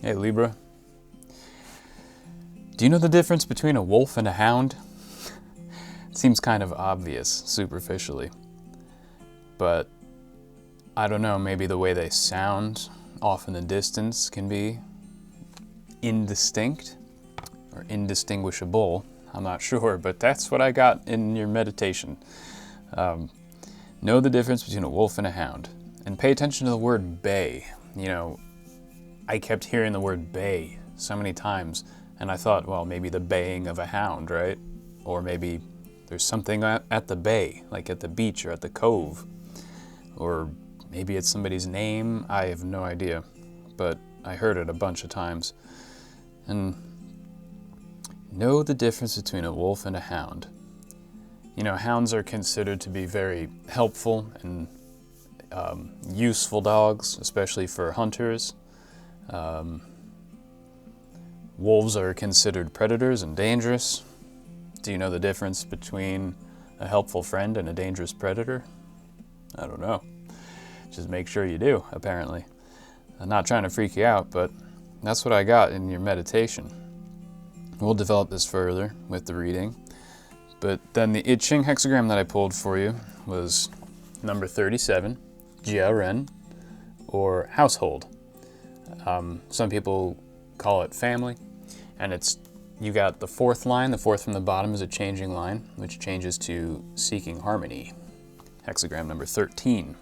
Hey Libra, do you know the difference between a wolf and a hound? It seems kind of obvious, superficially. But, I don't know, maybe the way they sound off in the distance can be indistinct or indistinguishable. I'm not sure, but that's what I got in your meditation. Know the difference between a wolf and a hound. And pay attention to the word bay. You know, I kept hearing the word bay so many times, and I thought, well, maybe the baying of a hound, right? Or maybe there's something at the bay, like at the beach or at the cove. Or maybe it's somebody's name. I have no idea, but I heard it a bunch of times. And know the difference between a wolf and a hound. You know, hounds are considered to be very helpful and useful dogs, especially for hunters. Wolves are considered predators and dangerous. Do you know the difference between a helpful friend and a dangerous predator? I don't know. Just make sure you do, apparently. I'm not trying to freak you out, but that's what I got in your meditation. We'll develop this further with the reading. But then the I Ching hexagram that I pulled for you was number 37, Jia or household. Some people call it family, and you got the fourth line. The fourth from the bottom is a changing line, which changes to seeking harmony. Hexagram number 13.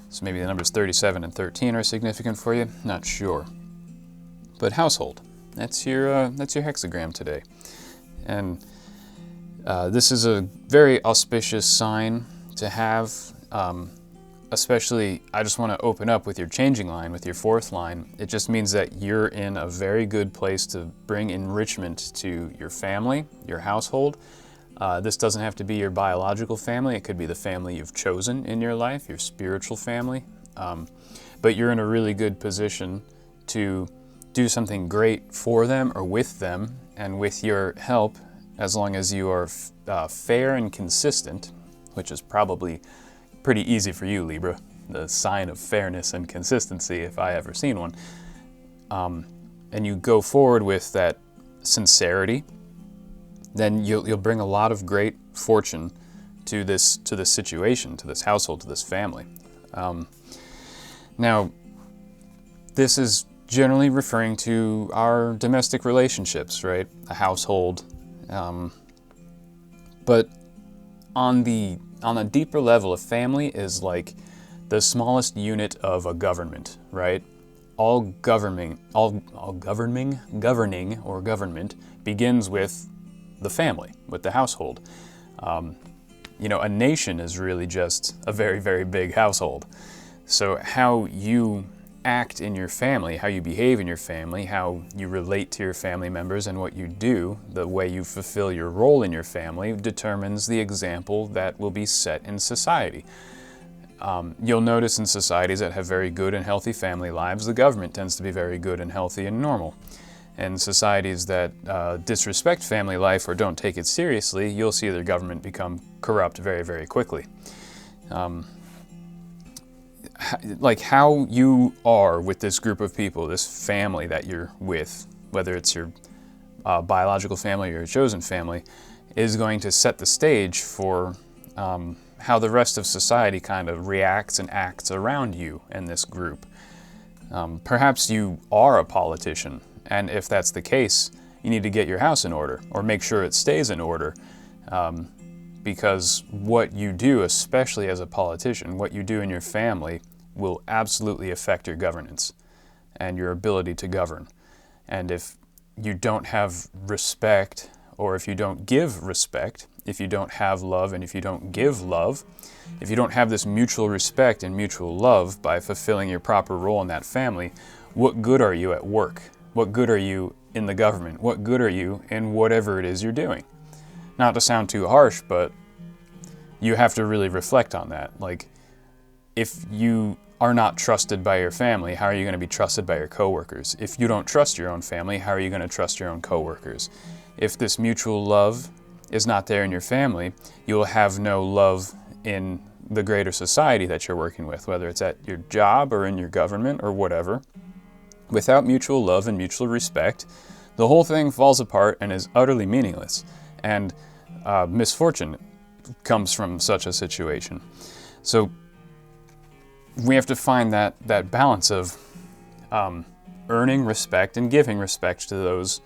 So maybe the numbers 37 and 13 are significant for you. Not sure. But household. That's your hexagram today, and this is a very auspicious sign to have. Especially, I just want to open up with your changing line, with your fourth line. It just means that you're in a very good place to bring enrichment to your family, your household. This doesn't have to be your biological family. It could be the family you've chosen in your life, your spiritual family. But you're in a really good position to do something great for them or with them, and with your help, as long as you are fair and consistent, which is probably pretty easy for you, Libra, the sign of fairness and consistency, if I ever seen one. And you go forward with that sincerity, then you'll bring a lot of great fortune to this situation, to this household, to this family. Now, this is generally referring to our domestic relationships, right? A household. But on a deeper level, a family is like the smallest unit of a government, right? All governing or government begins with the family, with the household. You know, a nation is really just a very, very big household. So how you act in your family, how you behave in your family, how you relate to your family members, and what you do, the way you fulfill your role in your family, determines the example that will be set in society. You'll notice in societies that have very good and healthy family lives, the government tends to be very good and healthy and normal. And societies that disrespect family life or don't take it seriously, you'll see their government become corrupt very, very quickly. Like how you are with this group of people, this family that you're with, whether it's your biological family or your chosen family, is going to set the stage for how the rest of society kind of reacts and acts around you and this group. Perhaps you are a politician, and if that's the case, you need to get your house in order, or make sure it stays in order. Because what you do, especially as a politician, what you do in your family will absolutely affect your governance and your ability to govern. And if you don't have respect, or if you don't give respect, if you don't have love, and if you don't give love, if you don't have this mutual respect and mutual love by fulfilling your proper role in that family, what good are you at work? What good are you in the government? What good are you in whatever it is you're doing? Not to sound too harsh, but you have to really reflect on that. Like, if you are not trusted by your family, how are you going to be trusted by your coworkers? If you don't trust your own family, how are you going to trust your own coworkers? If this mutual love is not there in your family, you will have no love in the greater society that you're working with, whether it's at your job or in your government or whatever. Without mutual love and mutual respect, the whole thing falls apart and is utterly meaningless. And misfortune comes from such a situation. So we have to find that balance of earning respect and giving respect to those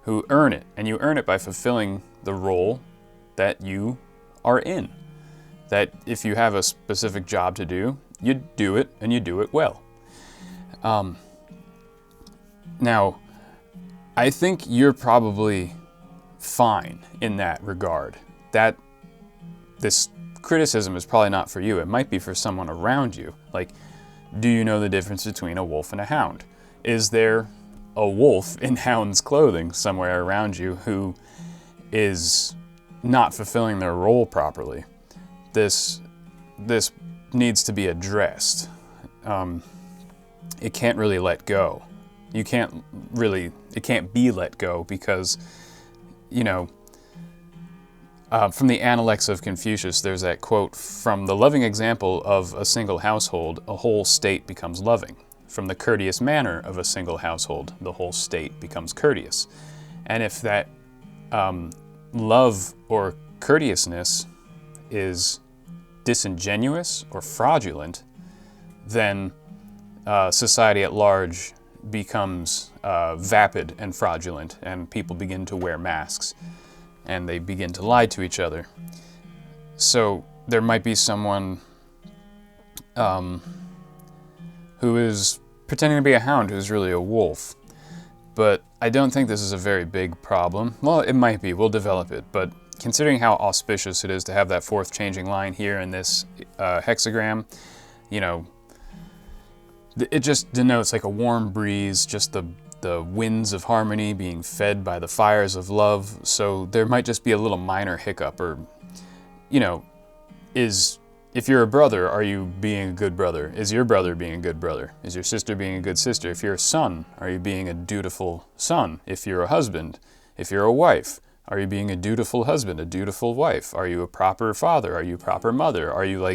who earn it. And you earn it by fulfilling the role that you are in. That if you have a specific job to do, you do it and you do it well. Now, I think you're probably fine in that regard. That this criticism is probably not for you. It might be for someone around you. Like, do you know the difference between a wolf and a hound? Is there a wolf in hound's clothing somewhere around you who is not fulfilling their role properly? This needs to be addressed. It can't really let go. It can't be let go because, from the Analects of Confucius, there's that quote, "From the loving example of a single household, a whole state becomes loving. From the courteous manner of a single household, the whole state becomes courteous." And if that love or courteousness is disingenuous or fraudulent, then society at large becomes vapid and fraudulent, and people begin to wear masks, and they begin to lie to each other. So there might be someone who is pretending to be a hound who's really a wolf. But I don't think this is a very big problem. Well, it might be. We'll develop it. But considering how auspicious it is to have that fourth changing line here in this hexagram, it just denotes like a warm breeze, just the winds of harmony being fed by the fires of love. So there might just be a little minor hiccup, or, if you're a brother, are you being a good brother? Is your brother being a good brother? Is your sister being a good sister? If you're a son, are you being a dutiful son? If you're a husband, if you're a wife, are you being a dutiful husband, a dutiful wife? Are you a proper father? Are you a proper mother? Are you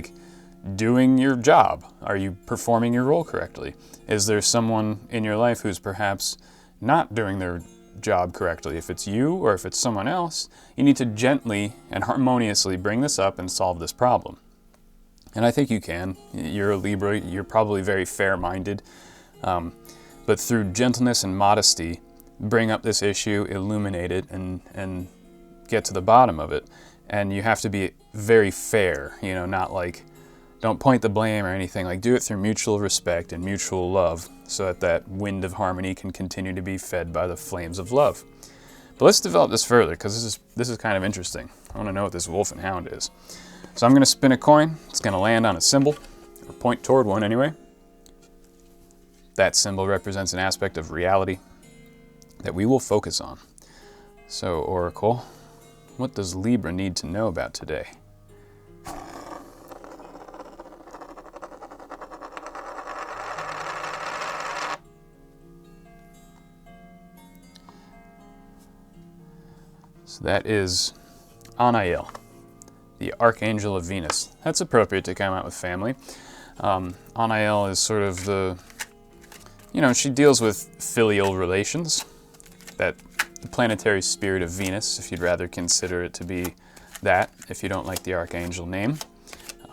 doing your job? Are you performing your role correctly? Is there someone in your life who's perhaps not doing their job correctly? If it's you or if it's someone else, you need to gently and harmoniously bring this up and solve this problem. And I think you can. You're a Libra, you're probably very fair-minded, but through gentleness and modesty, bring up this issue, illuminate it, and get to the bottom of it. And you have to be very fair, not don't point the blame or anything. Do it through mutual respect and mutual love so that wind of harmony can continue to be fed by the flames of love. But let's develop this further, because this is kind of interesting. I want to know what this wolf and hound is. So I'm going to spin a coin. It's going to land on a symbol, or point toward one anyway. That symbol represents an aspect of reality that we will focus on. So, Oracle, what does Libra need to know about today? So that is Anael, the Archangel of Venus. That's appropriate to come out with family. Anael is sort of she deals with filial relations, the planetary spirit of Venus, if you'd rather consider it to be that, if you don't like the Archangel name.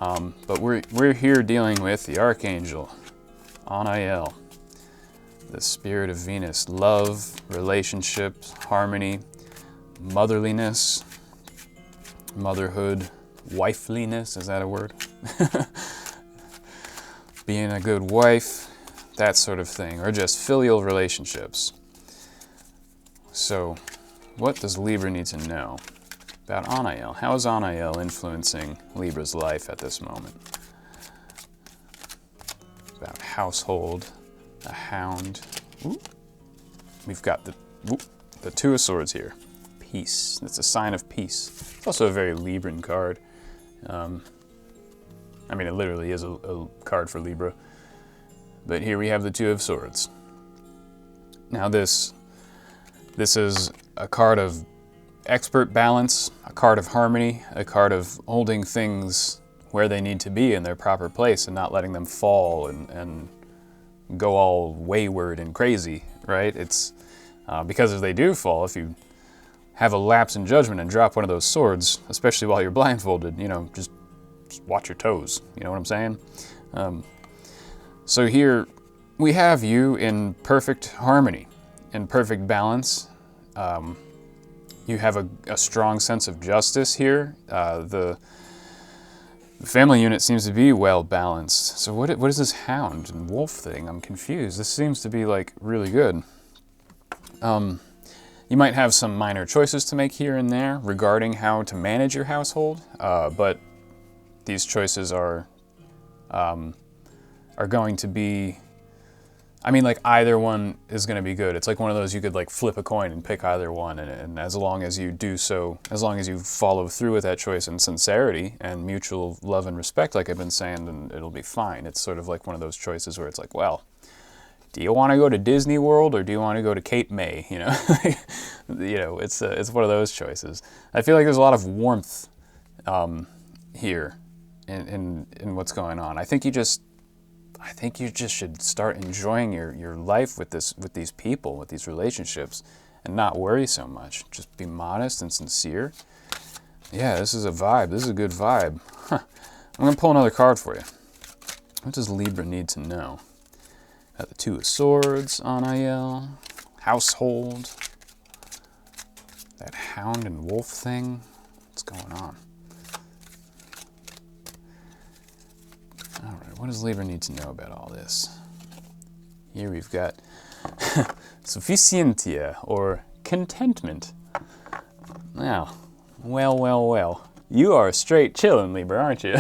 But we're here dealing with the Archangel, Anael, the spirit of Venus, love, relationships, harmony, motherliness, motherhood, wifeliness, is that a word? Being a good wife, that sort of thing, or just filial relationships. So, what does Libra need to know about Anael? How is Anael influencing Libra's life at this moment? About household, a hound. Ooh. We've got the Two of Swords here. Peace. That's a sign of peace. It's also a very Libran card. It literally is a card for Libra. But here we have the Two of Swords. Now this is a card of expert balance, a card of harmony, a card of holding things where they need to be in their proper place and not letting them fall and go all wayward and crazy, right? It's because if they do fall, if you have a lapse in judgment and drop one of those swords, especially while you're blindfolded, just watch your toes. You know what I'm saying? So here we have you in perfect harmony, in perfect balance. You have a strong sense of justice here. The family unit seems to be well balanced. So what is this hound and wolf thing? I'm confused. This seems to be like really good. You might have some minor choices to make here and there regarding how to manage your household, but these choices are going to be, like either one is going to be good. It's like one of those you could like flip a coin and pick either one, and as long as you do so, as long as you follow through with that choice in sincerity and mutual love and respect, like I've been saying, then it'll be fine. It's sort of like one of those choices where it's like, well, do you want to go to Disney World or do you want to go to Cape May? It's one of those choices. I feel like there's a lot of warmth here in what's going on. I think you just should start enjoying your life with these people, with these relationships, and not worry so much. Just be modest and sincere. Yeah, this is a vibe. This is a good vibe. Huh. I'm gonna pull another card for you. What does Libra need to know? Got the Two of Swords on IL. Household. That hound and wolf thing. What's going on? All right, what does Libra need to know about all this? Here we've got sufficientia, or contentment. Now, well. You are straight chilling, Libra, aren't you?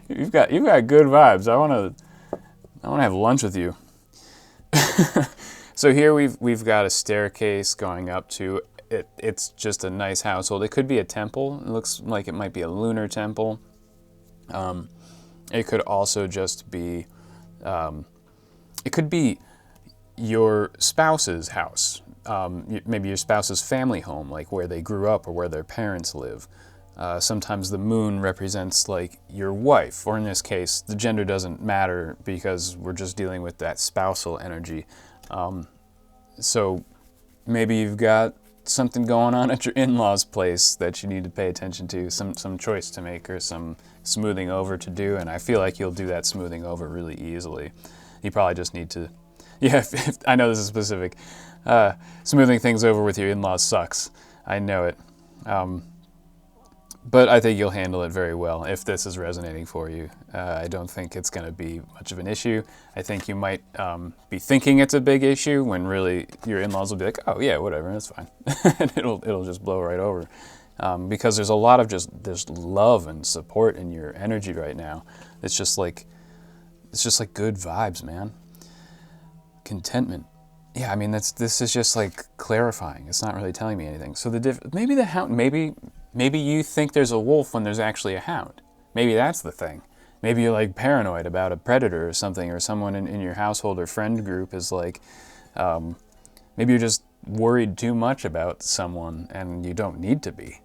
You've got good vibes. I want to have lunch with you. So here we've got a staircase going up to it. It's just a nice household. It could be a temple. It looks like it might be a lunar temple. It could also just be, it could be your spouse's house, maybe your spouse's family home, like where they grew up or where their parents live. Sometimes the moon represents like your wife, or in this case, the gender doesn't matter because we're just dealing with that spousal energy. So maybe you've got something going on at your in-laws' place that you need to pay attention to, some choice to make or some smoothing over to do, and I feel like you'll do that smoothing over really easily. You probably just need to, if I know this is specific, smoothing things over with your in-laws sucks. I know it. But I think you'll handle it very well if this is resonating for you. I don't think it's going to be much of an issue. I think you might be thinking it's a big issue when really your in-laws will be like, oh yeah, whatever, that's fine. And it'll just blow right over. Because there's a lot of there's love and support in your energy right now. It's just like good vibes, man. Contentment. Yeah, this is just like clarifying. It's not really telling me anything. So maybe the hound, maybe you think there's a wolf when there's actually a hound. Maybe that's the thing. Maybe you're like paranoid about a predator or something, or someone in your household or friend group is like, maybe you're just worried too much about someone and you don't need to be.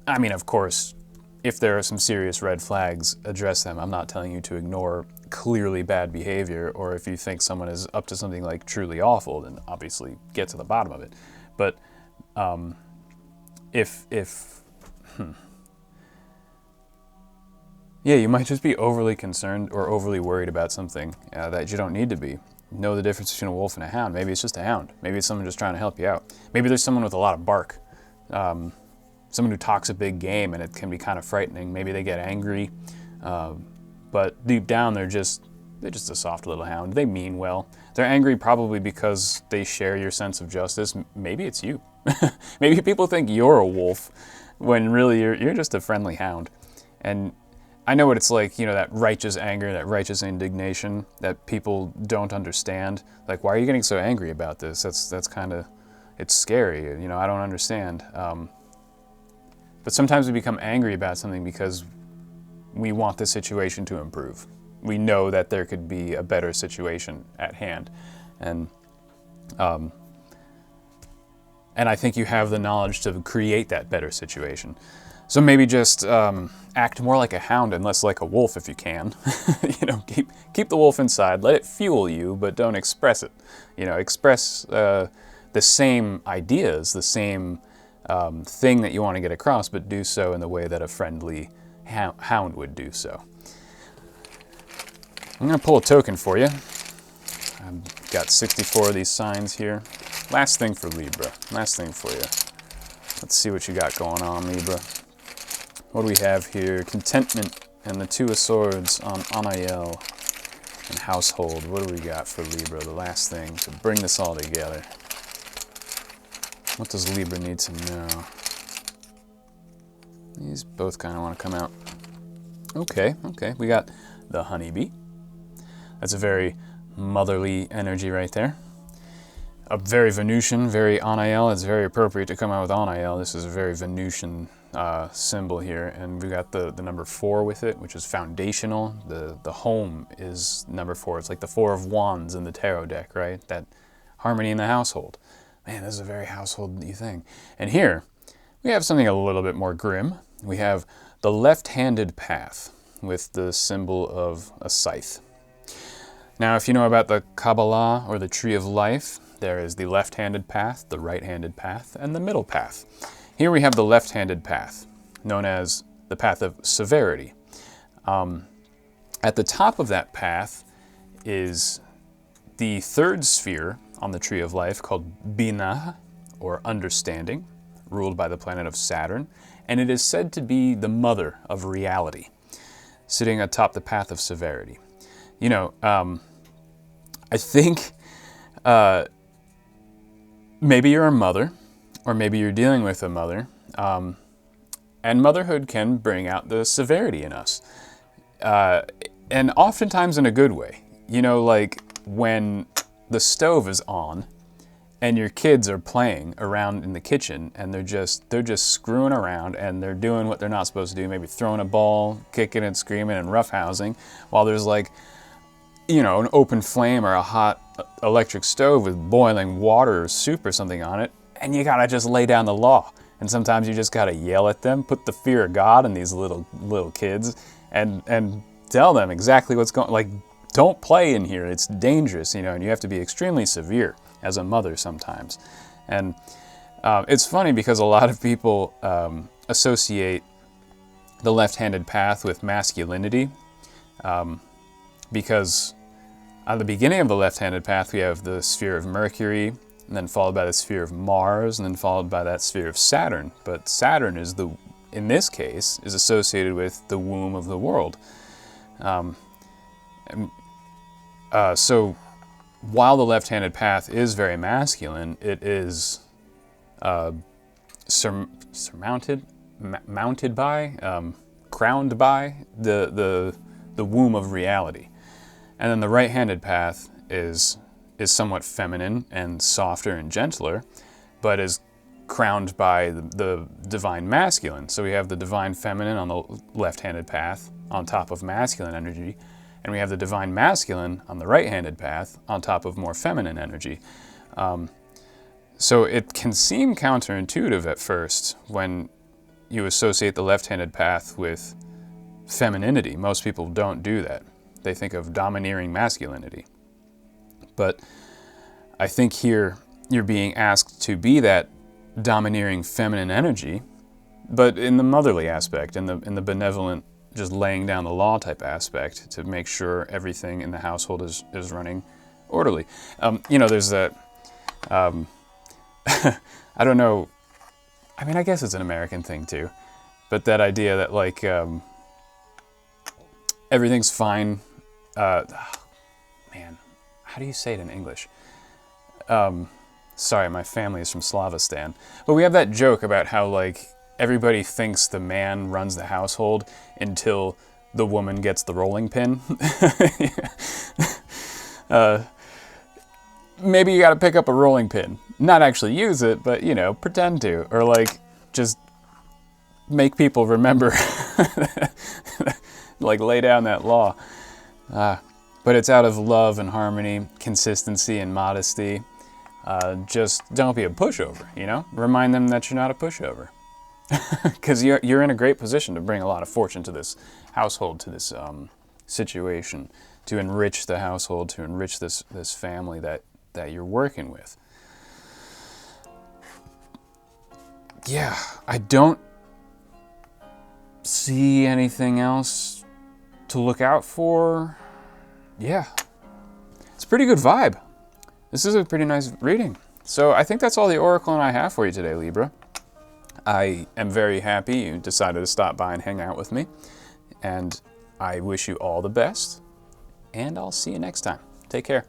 Of course, if there are some serious red flags, address them. I'm not telling you to ignore clearly bad behavior, or if you think someone is up to something like truly awful, then obviously get to the bottom of it. But yeah, you might just be overly concerned or overly worried about something that you don't need to be. Know the difference between a wolf and a hound. Maybe it's just a hound. Maybe it's someone just trying to help you out. Maybe there's someone with a lot of bark. Someone who talks a big game, and it can be kind of frightening. Maybe they get angry, but deep down they're just a soft little hound. They mean well. They're angry probably because they share your sense of justice. Maybe it's you. Maybe people think you're a wolf when really you're just a friendly hound. And I know what it's like, that righteous anger, that righteous indignation that people don't understand. Like, why are you getting so angry about this? That's kind of, it's scary. I don't understand. But sometimes we become angry about something because we want the situation to improve. We know that there could be a better situation at hand. And I think you have the knowledge to create that better situation. So maybe just act more like a hound and less like a wolf if you can. You know, keep the wolf inside, let it fuel you, but don't express it. You know, express the same ideas, the same thing that you want to get across, but do so in the way that a friendly hound would do so. I'm going to pull a token for you. I've got 64 of these signs here. Last thing for Libra. Last thing for you. Let's see what you got going on, Libra. What do we have here? Contentment and the Two of Swords on Anael and household. What do we got for Libra? The last thing to bring this all together. What does Libra need to know? These both kind of want to come out. Okay. We got the honeybee. That's a very motherly energy right there. A very Venusian, very Anael. It's very appropriate to come out with Anael. This is a very Venusian symbol here, and we got the number 4 with it, which is foundational. The home is number 4. It's like the 4 of Wands in the tarot deck, right? That harmony in the household. Man, this is a very householdy thing. And here we have something a little bit more grim. We have the left-handed path with the symbol of a scythe. Now, if you know about the Kabbalah or the Tree of Life, there is the left-handed path, the right-handed path, and the middle path. Here we have the left-handed path, known as the path of severity. At the top of that path is the third sphere on the Tree of Life called Binah, or understanding, ruled by the planet of Saturn, and it is said to be the mother of reality, sitting atop the path of severity. You know, I think maybe you're a mother, or maybe you're dealing with a mother, and motherhood can bring out the severity in us, and oftentimes in a good way. You know, like when the stove is on and your kids are playing around in the kitchen and they're just screwing around and they're doing what they're not supposed to do, maybe throwing a ball, kicking and screaming and roughhousing, while there's like, you know, an open flame or a hot electric stove with boiling water or soup or something on it, and you gotta just lay down the law. And sometimes you just gotta yell at them, put the fear of God in these little kids, and tell them exactly what's going. Like, don't play in here. It's dangerous, you know. And you have to be extremely severe as a mother sometimes. And it's funny because a lot of people associate the left-handed path with masculinity, because at the beginning of the left-handed path we have the sphere of Mercury, and then followed by the sphere of Mars, and then followed by that sphere of Saturn. But Saturn is in this case, is associated with the womb of the world. So while the left-handed path is very masculine, it is mounted by, crowned by the womb of reality. And then the right-handed path is somewhat feminine and softer and gentler, but is crowned by the divine masculine. So we have the divine feminine on the left-handed path on top of masculine energy, and we have the divine masculine on the right-handed path on top of more feminine energy. So it can seem counterintuitive at first when you associate the left-handed path with femininity. Most people don't do that. They think of domineering masculinity. But I think here you're being asked to be that domineering feminine energy, but in the motherly aspect, in the benevolent, just laying down the law type aspect to make sure everything in the household is running orderly. You know, there's that, I don't know, I mean, I guess it's an American thing too, but that idea that like, everything's fine. Man, how do you say it in English? Sorry, my family is from Slavistan. But we have that joke about how, like, everybody thinks the man runs the household until the woman gets the rolling pin. Maybe you gotta pick up a rolling pin. Not actually use it, but, you know, pretend to. Or, like, just make people remember, like, lay down that law. But it's out of love and harmony, consistency and modesty. Just don't be a pushover, you know? Remind them that you're not a pushover. because you're in a great position to bring a lot of fortune to this household, to this situation, to enrich the household, to enrich this family that you're working with. Yeah, I don't see anything else to look out for. Yeah, it's a pretty good vibe. This is a pretty nice reading. So I think that's all the oracle and I have for you today, Libra. I am very happy you decided to stop by and hang out with me. And I wish you all the best. And I'll see you next time. Take care.